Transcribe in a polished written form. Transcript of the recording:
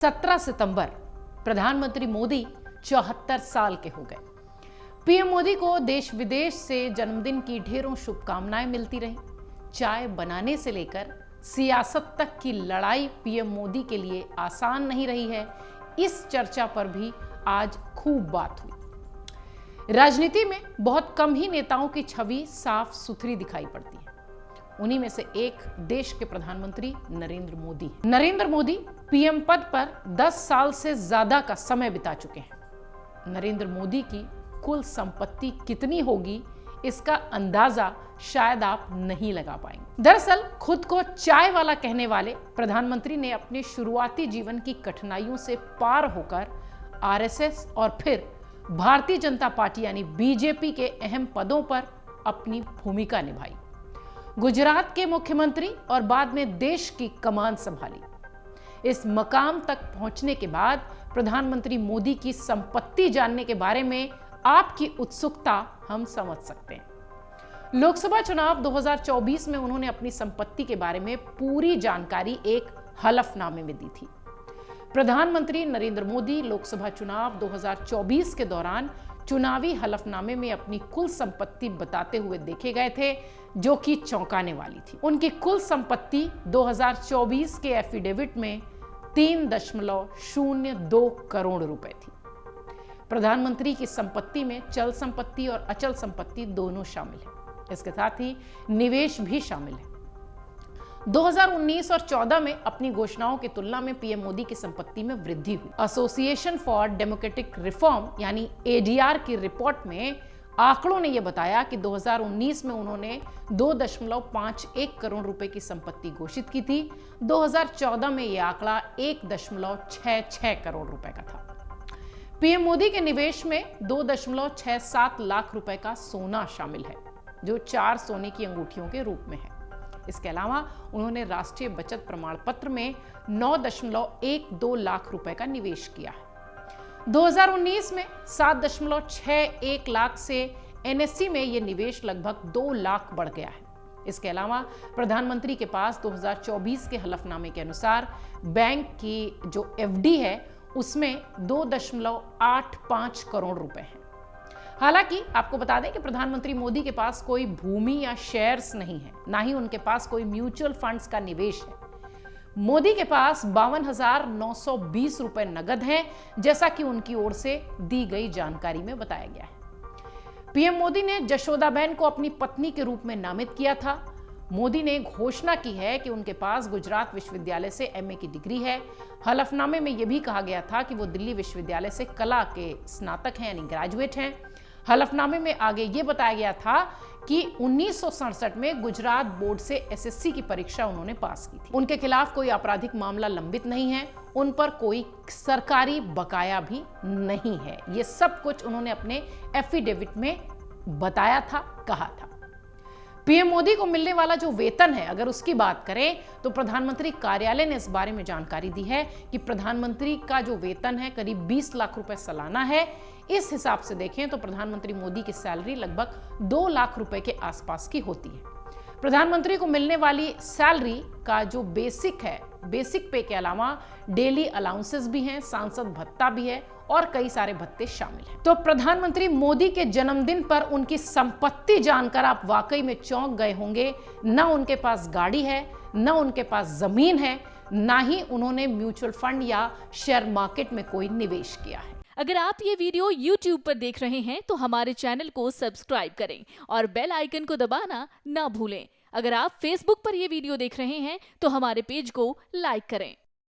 17 सितंबर प्रधानमंत्री मोदी 74 साल के हो गए। पीएम मोदी को देश विदेश से जन्मदिन की ढेरों शुभकामनाएं मिलती रही। चाय बनाने से लेकर सियासत तक की लड़ाई पीएम मोदी के लिए आसान नहीं रही है। इस चर्चा पर भी आज खूब बात हुई। राजनीति में बहुत कम ही नेताओं की छवि साफ सुथरी दिखाई पड़ती है। उन्हीं में से एक देश के प्रधानमंत्री नरेंद्र मोदी हैं। नरेंद्र मोदी पीएम पद पर 10 साल से ज्यादा का समय बिता चुके हैं। नरेंद्र मोदी की कुल संपत्ति कितनी होगी, इसका अंदाजा शायद आप नहीं लगा पाएंगे। दरअसल खुद को चाय वाला कहने वाले प्रधानमंत्री ने अपने शुरुआती जीवन की कठिनाइयों से पार होकर आरएसएस और फिर भारतीय जनता पार्टी यानी बीजेपी के अहम पदों पर अपनी भूमिका निभाई। गुजरात के मुख्यमंत्री और बाद में देश की कमान संभाली। इस मकाम तक पहुंचने के बाद प्रधानमंत्री मोदी की संपत्ति जानने के बारे में आपकी उत्सुकता हम समझ सकते हैं। लोकसभा चुनाव 2024 में उन्होंने अपनी संपत्ति के बारे में पूरी जानकारी एक हलफनामे में दी थी। प्रधानमंत्री नरेंद्र मोदी लोकसभा चुनाव 2024 के दौरान चुनावी हलफनामे में अपनी कुल संपत्ति बताते हुए देखे गए थे, जो कि चौंकाने वाली थी। उनकी कुल संपत्ति 2024 के एफिडेविट में 3.02 करोड़ रुपए थी। प्रधानमंत्री की संपत्ति में चल संपत्ति और अचल संपत्ति दोनों शामिल है। इसके साथ ही निवेश भी शामिल है। 2019 और 14 में अपनी घोषणाओं की तुलना में पीएम मोदी की संपत्ति में वृद्धि हुई। एसोसिएशन फॉर डेमोक्रेटिक रिफॉर्म यानी एडीआर की रिपोर्ट में आंकड़ों ने यह बताया कि 2019 में उन्होंने 2.51 करोड़ रुपए की संपत्ति घोषित की थी। 2014 में यह आंकड़ा 1.66 करोड़ रुपए का था। पीएम मोदी के निवेश में 2.67 लाख रुपए का सोना शामिल है, जो 4 सोने की अंगूठियों के रूप में है। इसके अलावा उन्होंने राष्ट्रीय बचत प्रमाण पत्र में 9.12 लाख रुपए का निवेश किया है। 2019 में 7.61 लाख से एनएससी में यह निवेश लगभग 2 लाख बढ़ गया है। इसके अलावा प्रधानमंत्री के पास 2024 के हलफनामे के अनुसार बैंक की जो एफडी है उसमें 2.85 करोड़ रुपए हैं। हालांकि आपको बता दें कि प्रधानमंत्री मोदी के पास कोई भूमि या शेयर्स नहीं है, ना ही उनके पास कोई म्यूचुअल फंड्स का निवेश है। मोदी के पास 52,920 रुपए नगद हैं, जैसा कि उनकी ओर से दी गई जानकारी में बताया गया है। पीएम मोदी ने जशोदाबेन को अपनी पत्नी के रूप में नामित किया था। मोदी ने घोषणा की है कि उनके पास गुजरात विश्वविद्यालय से एमए की डिग्री है। हलफनामे में यह भी कहा गया था कि वो दिल्ली विश्वविद्यालय से कला के स्नातक हैं यानी ग्रेजुएट हैं। हलफनामे में आगे ये बताया गया था कि 1967 में गुजरात बोर्ड से एसएससी की परीक्षा उन्होंने पास की थी। उनके खिलाफ कोई आपराधिक मामला लंबित नहीं है, उन पर कोई सरकारी बकाया भी नहीं है। ये सब कुछ उन्होंने अपने एफिडेविट में बताया था, कहा था। पीएम मोदी को मिलने वाला जो वेतन है, अगर उसकी बात करें तो प्रधानमंत्री कार्यालय ने इस बारे में जानकारी दी है कि प्रधानमंत्री का जो वेतन है करीब 20 लाख रुपए सालाना है। इस हिसाब से देखें तो प्रधानमंत्री मोदी की सैलरी लगभग 2 लाख रुपए के आसपास की होती है। प्रधानमंत्री को मिलने वाली सैलरी का जो बेसिक है, बेसिक पे के अलावा डेली अलाउंसेस भी हैं, सांसद भत्ता भी है और कई सारे भत्ते शामिल हैं। तो प्रधानमंत्री मोदी के जन्मदिन पर उनकी संपत्ति जानकर आप वाकई में चौंक गए होंगे। ना उनके पास गाड़ी है, ना उनके पास जमीन है, ना ही उन्होंने म्यूचुअल फंड या शेयर मार्केट में कोई निवेश किया है। अगर आप ये वीडियो YouTube पर देख रहे हैं तो हमारे चैनल को सब्सक्राइब करें और बेल आइकन को दबाना ना भूलें। अगर आप Facebook पर ये वीडियो देख रहे हैं तो हमारे पेज को लाइक करें।